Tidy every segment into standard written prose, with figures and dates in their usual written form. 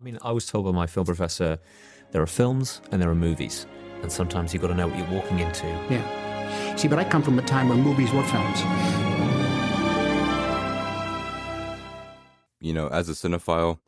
I mean, I was told by my film professor, there are films and there are movies. And sometimes you've got to know what you're walking into. Yeah. See, but I come from a time when movies were films. You know, as a cinephile,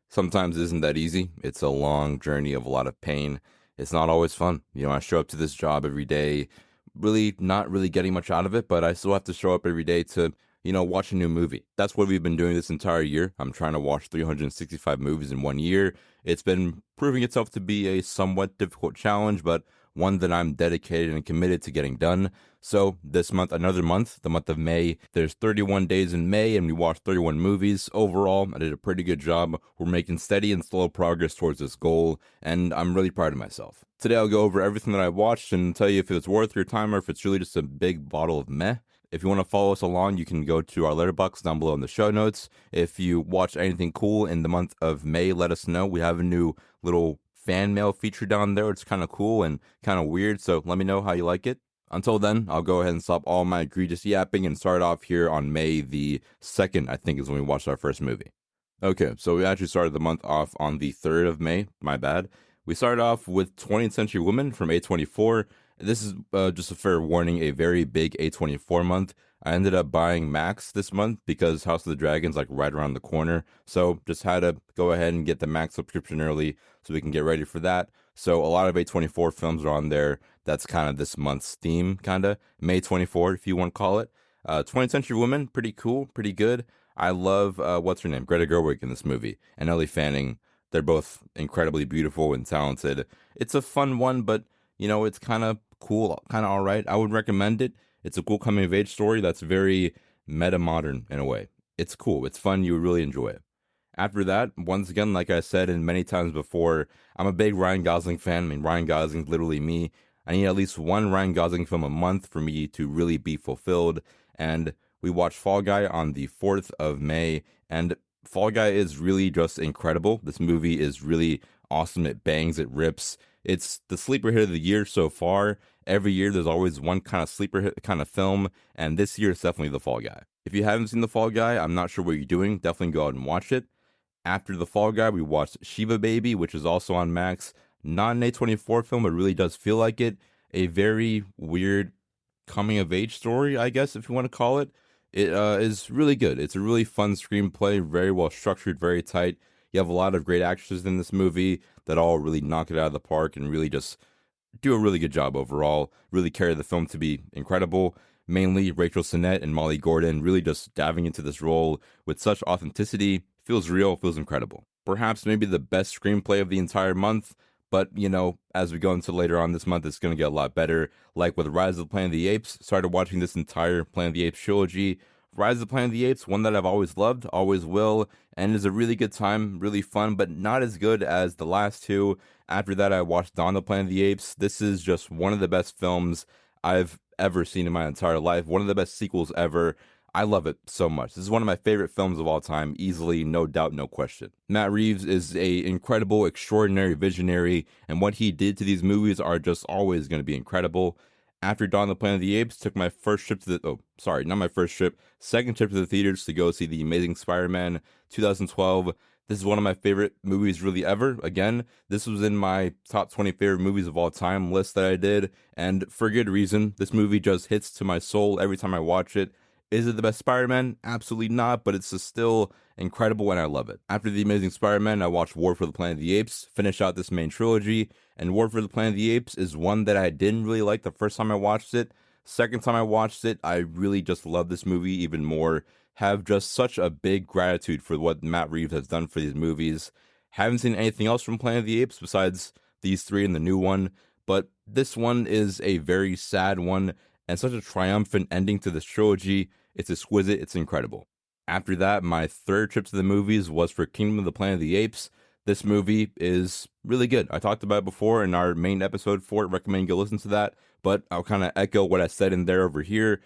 sometimes it isn't that easy. It's a long journey of a lot of pain. It's not always fun. You know, I show up to this job every day, really not really getting much out of it, but I still have to show up every day to, watch a new movie. That's what we've been doing this entire year. I'm trying to watch 365 movies in 1 year. It's been proving itself to be a somewhat difficult challenge, but one that I'm dedicated and committed to getting done. So this month, another month, the month of May, there's 31 days in May and we watched 31 movies. Overall, I did a pretty good job. We're making steady and slow progress towards this goal, and I'm really proud of myself. Today I'll go over everything that I watched and tell you if it's worth your time or if it's really just a big bottle of meh. If you want to follow us along, you can go to our letterbox down below in the show notes. If you watch anything cool in the month of May, let us know. We have a new little fan mail feature down there. It's kind of cool and kind of weird, so let me know how you like it. Until then, I'll go ahead and stop all my egregious yapping and start off here on May the 2nd, I think is when we watched our first movie. Okay, so we actually started the month off on the 3rd of May, my bad. We started off with 20th Century Women from A24. This is just a fair warning, a very big A24 month. I ended up buying Max this month because House of the Dragon's like right around the corner. So just had to go ahead and get the Max subscription early so we can get ready for that. So a lot of A24 films are on there. That's kind of this month's theme, kind of. May 24, if you want to call it. 20th Century Women, pretty cool, pretty good. I love, what's her name? Greta Gerwig in this movie. And Ellie Fanning. They're both incredibly beautiful and talented. It's a fun one, but, it's kind of cool, kind of all right. I would recommend it. It's a cool coming-of-age story that's very meta-modern in a way. It's cool. It's fun. You would really enjoy it. After that, once again, like I said and many times before, I'm a big Ryan Gosling fan. I mean, Ryan Gosling's literally me. I need at least one Ryan Gosling film a month for me to really be fulfilled. And we watched Fall Guy on the 4th of May, and Fall Guy is really just incredible. This movie is really awesome. It bangs, it rips. It's the sleeper hit of the year so far. Every year there's always one kind of sleeper hit kind of film, and this year it's definitely The Fall Guy. If you haven't seen The Fall Guy, I'm not sure what you're doing. Definitely go out and watch it. After The Fall Guy, we watched Shiva Baby, which is also on Max. Not an A24 film, it really does feel like it. A very weird coming-of-age story, I guess, if you want to call it. It is really good. It's a really fun screenplay, very well structured, very tight. You have a lot of great actresses in this movie that all really knock it out of the park and really just do a really good job overall. Really carry the film to be incredible. Mainly Rachel Sennett and Molly Gordon really just diving into this role with such authenticity. Feels real, feels incredible. Perhaps maybe the best screenplay of the entire month, but, as we go into later on this month, it's going to get a lot better. Like with Rise of the Planet of the Apes, started watching this entire Planet of the Apes trilogy. Rise of the Planet of the Apes, one that I've always loved, always will, and is a really good time, really fun, but not as good as the last two. After that, I watched Dawn of the Planet of the Apes. This is just one of the best films I've ever seen in my entire life. One of the best sequels ever. I love it so much. This is one of my favorite films of all time, easily, no doubt, no question. Matt Reeves is a incredible, extraordinary visionary, and what he did to these movies are just always going to be incredible. After Dawn of the Planet of the Apes, took my first trip to second trip to the theaters to go see The Amazing Spider-Man 2012. This is one of my favorite movies really ever. Again, this was in my top 20 favorite movies of all time list that I did, and for good reason. This movie just hits to my soul every time I watch it. Is it the best Spider-Man? Absolutely not, but it's still incredible and I love it. After The Amazing Spider-Man, I watched War for the Planet of the Apes, finished out this main trilogy, and War for the Planet of the Apes is one that I didn't really like the first time I watched it. Second time I watched it, I really just love this movie even more. Have just such a big gratitude for what Matt Reeves has done for these movies. Haven't seen anything else from Planet of the Apes besides these three and the new one, but this one is a very sad one and such a triumphant ending to this trilogy. It's exquisite, it's incredible. After that, my third trip to the movies was for Kingdom of the Planet of the Apes. This movie is really good. I talked about it before in our main episode for it. Recommend you go listen to that, but I'll kind of echo what I said in there over here.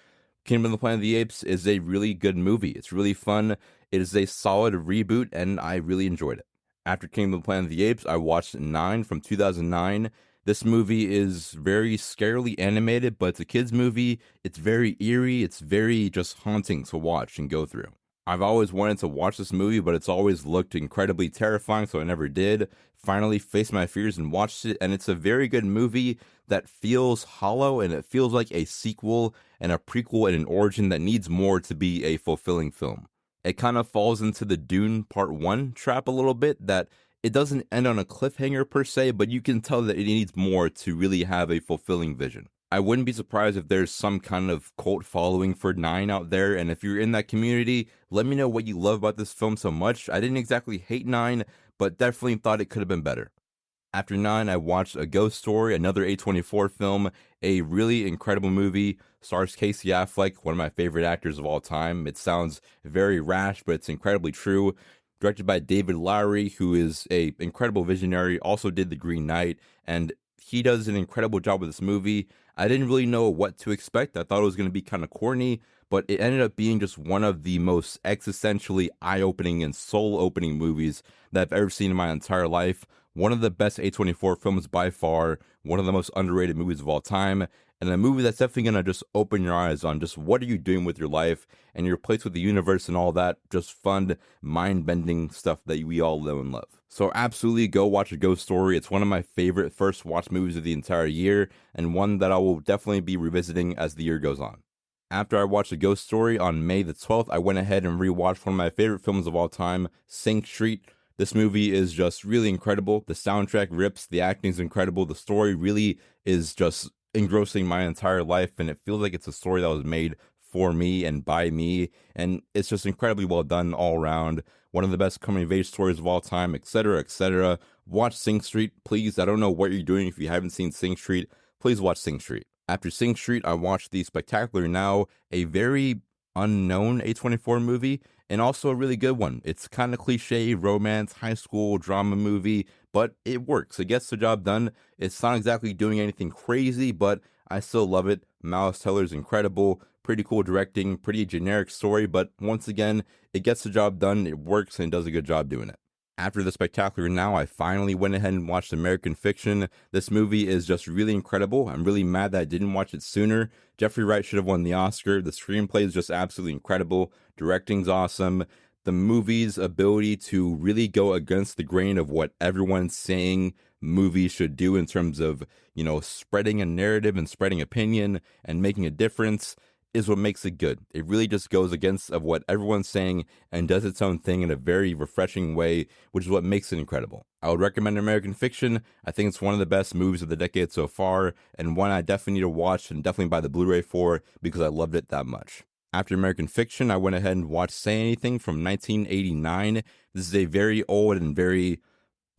Kingdom of the Planet of the Apes is a really good movie. It's really fun. It is a solid reboot, and I really enjoyed it. After Kingdom of the Planet of the Apes, I watched 9 from 2009. This movie is very scarily animated, but it's a kid's movie. It's very eerie. It's very just haunting to watch and go through. I've always wanted to watch this movie, but it's always looked incredibly terrifying, so I never did. Finally faced my fears and watched it, and it's a very good movie that feels hollow, and it feels like a sequel and a prequel and an origin that needs more to be a fulfilling film. It kind of falls into the Dune Part 1 trap a little bit, that it doesn't end on a cliffhanger per se, but you can tell that it needs more to really have a fulfilling vision. I wouldn't be surprised if there's some kind of cult following for 9 out there, and if you're in that community, let me know what you love about this film so much. I didn't exactly hate 9, but definitely thought it could have been better. After 9, I watched A Ghost Story, another A24 film, a really incredible movie. Stars Casey Affleck, one of my favorite actors of all time. It sounds very rash, but it's incredibly true. Directed by David Lowery, who is an incredible visionary, also did The Green Knight, and he does an incredible job with this movie. I didn't really know what to expect. I thought it was going to be kind of corny, but it ended up being just one of the most existentially eye-opening and soul-opening movies that I've ever seen in my entire life. One of the best A24 films by far, one of the most underrated movies of all time, and a movie that's definitely going to just open your eyes on just what are you doing with your life and your place with the universe and all that just fun, mind-bending stuff that we all know and love. So absolutely go watch A Ghost Story. It's one of my favorite first watch movies of the entire year, and one that I will definitely be revisiting as the year goes on. After I watched A Ghost Story on May the 12th, I went ahead and rewatched one of my favorite films of all time, Sing Street. This movie is just really incredible. The soundtrack rips, the acting is incredible, the story really is just engrossing my entire life, and it feels like it's a story that was made for me and by me, and it's just incredibly well done all around. One of the best coming of age stories of all time, etc., etc. Watch Sing Street, please. I don't know what you're doing if you haven't seen Sing Street. Please watch Sing Street. After Sing Street, I watched The Spectacular Now, a very unknown A24 movie, and also a really good one. It's kind of cliche, romance, high school drama movie, but it works. It gets the job done. It's not exactly doing anything crazy, but I still love it. Miles Teller's incredible, pretty cool directing, pretty generic story, but once again, it gets the job done, it works, and it does a good job doing it. After The Spectacular Now, I finally went ahead and watched American Fiction. This movie is just really incredible. I'm really mad that I didn't watch it sooner. Jeffrey Wright should have won the Oscar. The screenplay is just absolutely incredible. Directing's awesome. The movie's ability to really go against the grain of what everyone's saying movies should do in terms of, spreading a narrative and spreading opinion and making a difference is what makes it good. It really just goes against of what everyone's saying and does its own thing in a very refreshing way, which is what makes it incredible. I would recommend American Fiction. I think it's one of the best movies of the decade so far, and one I definitely need to watch and definitely buy the Blu-ray for because I loved it that much. After American Fiction, I went ahead and watched Say Anything from 1989. This is a very old and very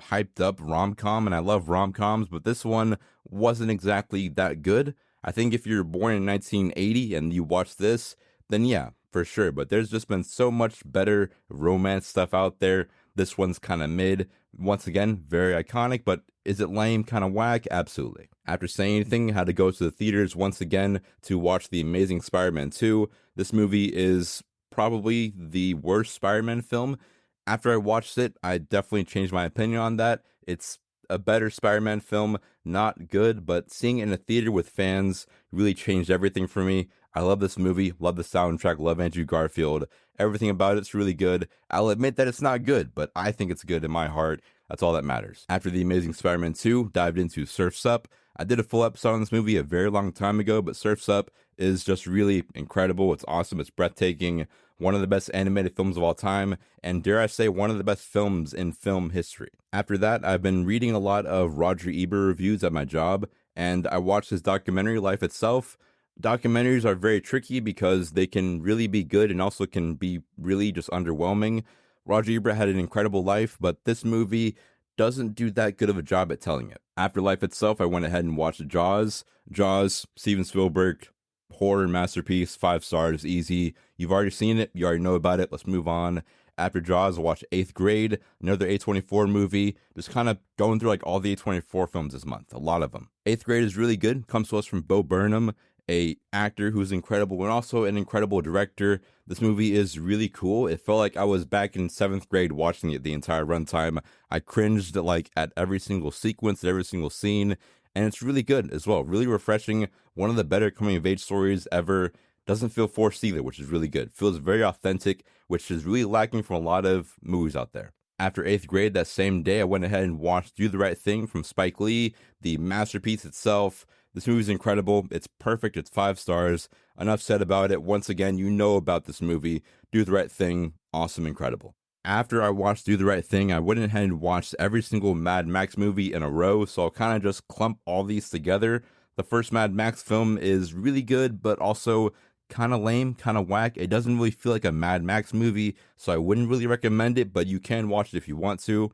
hyped up rom-com, and I love rom-coms, but this one wasn't exactly that good. I think if you're born in 1980 and you watch this, then yeah, for sure. But there's just been so much better romance stuff out there. This one's kind of mid. Once again, very iconic, but is it lame, kind of whack? Absolutely. After Saying Anything, I had to go to the theaters once again to watch The Amazing Spider-Man 2. This movie is probably the worst Spider-Man film. After I watched it, I definitely changed my opinion on that. It's a better Spider-Man film, not good, but seeing it in a theater with fans really changed everything for me. I love this movie, love the soundtrack, love Andrew Garfield. Everything about it's really good. I'll admit that it's not good, but I think it's good in my heart. That's all that matters. After The Amazing Spider-Man 2, dived into Surf's Up. I did a full episode on this movie a very long time ago, but Surf's Up is just really incredible. It's awesome. It's breathtaking. One of the best animated films of all time, and dare I say, one of the best films in film history. After that, I've been reading a lot of Roger Ebert reviews at my job, and I watched his documentary, Life Itself. Documentaries are very tricky because they can really be good and also can be really just underwhelming. Roger Ebert had an incredible life, but this movie doesn't do that good of a job at telling it. After Life Itself, I went ahead and watched Jaws. Jaws, Steven Spielberg, horror masterpiece, 5 stars, easy. You've already seen it, you already know about it, let's move on. After Jaws, I watched 8th Grade, another A24 movie, just kind of going through like all the A24 films this month, a lot of them. 8th Grade is really good, comes to us from Bo Burnham, a actor who's incredible and also an incredible director. This movie is really cool. It felt like I was back in 7th grade watching it the entire runtime. I cringed at every single sequence, at every single scene, and it's really good as well. Really refreshing. One of the better coming of age stories ever. Doesn't feel forced either, which is really good. Feels very authentic, which is really lacking from a lot of movies out there. After 8th grade, that same day, I went ahead and watched Do the Right Thing from Spike Lee, the masterpiece itself. This movie is incredible. It's perfect. It's 5 stars. Enough said about it. Once again, you know about this movie. Do the Right Thing. Awesome, incredible. After I watched Do the Right Thing, I went ahead and watched every single Mad Max movie in a row, so I'll kind of just clump all these together. The first Mad Max film is really good, but also kind of lame, kind of whack. It doesn't really feel like a Mad Max movie, so I wouldn't really recommend it, but you can watch it if you want to.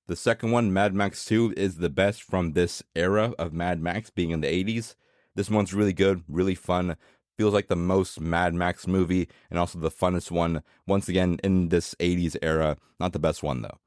The second one, Mad Max 2, is the best from this era of Mad Max, being in the 80s. This one's really good, really fun. Feels like the most Mad Max movie, and also the funnest one, once again, in this 80s era. Not the best one, though.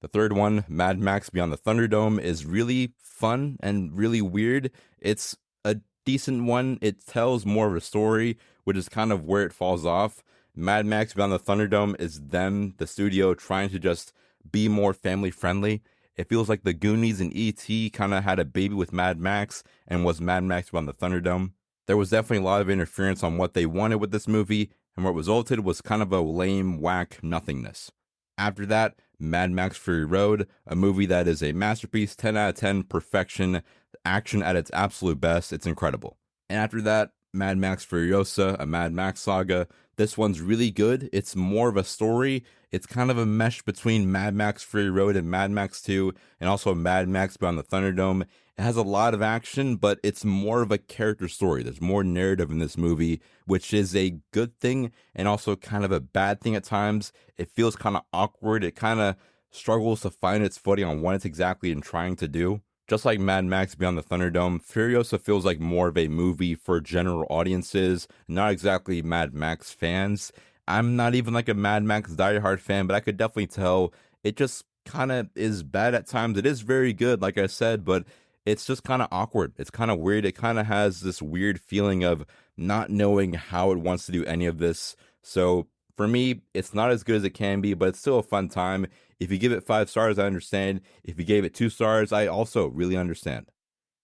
The third one, Mad Max Beyond the Thunderdome, is really fun and really weird. It's a decent one. It tells more of a story, which is kind of where it falls off. Mad Max Beyond the Thunderdome is them, the studio, trying to just be more family friendly. It feels like the Goonies and E.T. kind of had a baby with Mad Max and was Mad Max Beyond the Thunderdome. There was definitely a lot of interference on what they wanted with this movie, and what resulted was kind of a lame, whack nothingness. After that, Mad Max Fury Road, a movie that is a masterpiece, 10 out of 10, perfection, action at its absolute best. It's incredible. And after that, Mad Max Furiosa, a Mad Max saga. This one's really good. It's more of a story. It's kind of a mesh between Mad Max Fury Road and Mad Max 2, and also Mad Max Beyond the Thunderdome. It has a lot of action, but it's more of a character story. There's more narrative in this movie, which is a good thing and also kind of a bad thing at times. It feels kind of awkward. It kind of struggles to find its footing on what it's exactly trying to do. Just like Mad Max Beyond the Thunderdome, Furiosa feels like more of a movie for general audiences, not exactly Mad Max fans. I'm not even like a Mad Max diehard fan, but I could definitely tell it just kind of is bad at times. It is very good, like I said, but it's just kind of awkward. It's kind of weird. It kind of has this weird feeling of not knowing how it wants to do any of this. So for me, it's not as good as it can be, but it's still a fun time. If you give it 5 stars, I understand. If you gave it 2 stars, I also really understand.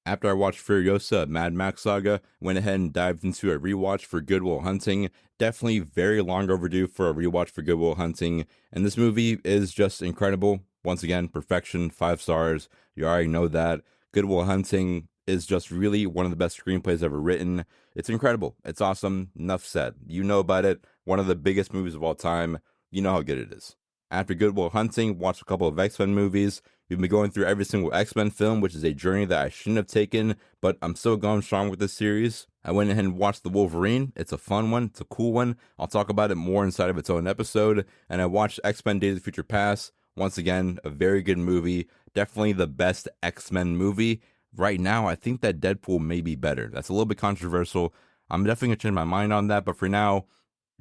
After I watched Furiosa, Mad Max Saga, went ahead and dived into a rewatch for Good Will Hunting. Definitely very long overdue for a rewatch for Good Will Hunting. And this movie is just incredible. Once again, perfection, 5 stars. You already know that. Good Will Hunting is just really one of the best screenplays ever written. It's incredible. It's awesome. Enough said. You know about it. One of the biggest movies of all time. You know how good it is. After Good Will Hunting, watched a couple of X-Men movies. We've been going through every single X-Men film, which is a journey that I shouldn't have taken, but I'm still going strong with this series. I went ahead and watched The Wolverine. It's a fun one. It's a cool one. I'll talk about it more inside of its own episode. And I watched X-Men Days of Future Past. Once again, a very good movie. Definitely the best X-Men movie. Right now, I think that Deadpool may be better. That's a little bit controversial. I'm definitely going to change my mind on that, but for now,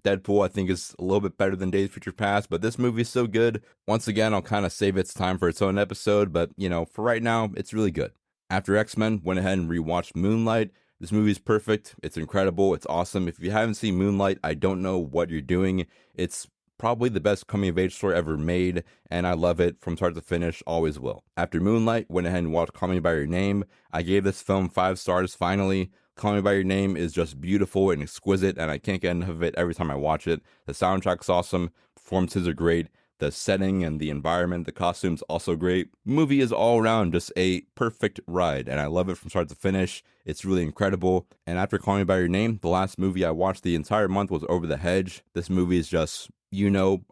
Deadpool, I think, is a little bit better than Days of Future Past, but this movie is so good. Once again, I'll kind of save its time for its own episode, but, for right now, it's really good. After X-Men, went ahead and rewatched Moonlight. This movie is perfect. It's incredible. It's awesome. If you haven't seen Moonlight, I don't know what you're doing. It's probably the best coming-of-age story ever made, and I love it from start to finish, always will. After Moonlight, went ahead and watched Call Me By Your Name. I gave this film 5 stars, finally. Call Me By Your Name is just beautiful and exquisite, and I can't get enough of it every time I watch it. The soundtrack's awesome, performances are great, the setting and the environment, the costumes also great. Movie is all around just a perfect ride, and I love it from start to finish. It's really incredible. And after Call Me By Your Name, the last movie I watched the entire month was Over the Hedge. This movie is just,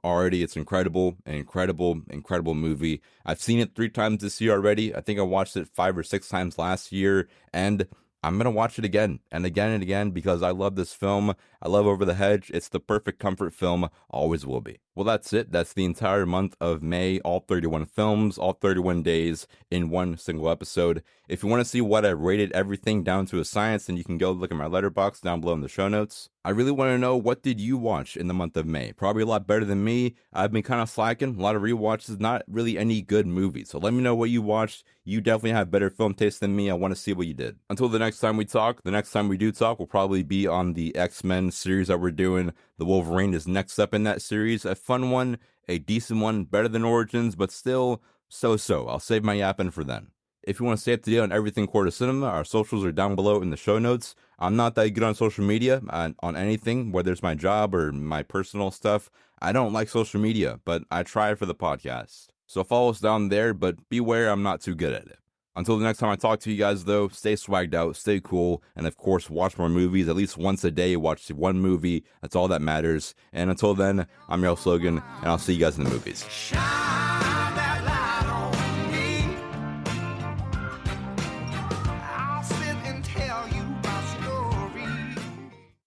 already, it's incredible, an incredible movie. I've seen it 3 times this year already. I think I watched it 5 or 6 times last year, and I'm going to watch it again and again and again because I love this film. I love Over the Hedge. It's the perfect comfort film, always will be. Well, that's it. That's the entire month of May, all 31 films, all 31 days in one single episode. If you want to see what I rated everything down to a science, then you can go look at my letterbox down below in the show notes. I really want to know, what did you watch in the month of May? Probably a lot better than me. I've been kind of slacking, a lot of rewatches, not really any good movies. So let me know what you watched. You definitely have better film taste than me. I want to see what you did. Until the next time we talk, the next time we do talk will probably be on the X-Men series that we're doing. The Wolverine is next up in that series. A fun one, a decent one, better than Origins, but still so-so. I'll save my yapping for then. If you want to stay up to date on everything Court of Cinema, our socials are down below in the show notes. I'm not that good on social media, on anything, whether it's my job or my personal stuff. I don't like social media, but I try for the podcast. So follow us down there, but beware, I'm not too good at it. Until the next time I talk to you guys, though, stay swagged out, stay cool, and of course, watch more movies. At least once a day, watch one movie. That's all that matters. And until then, I'm your host, Logan, and I'll see you guys in the movies.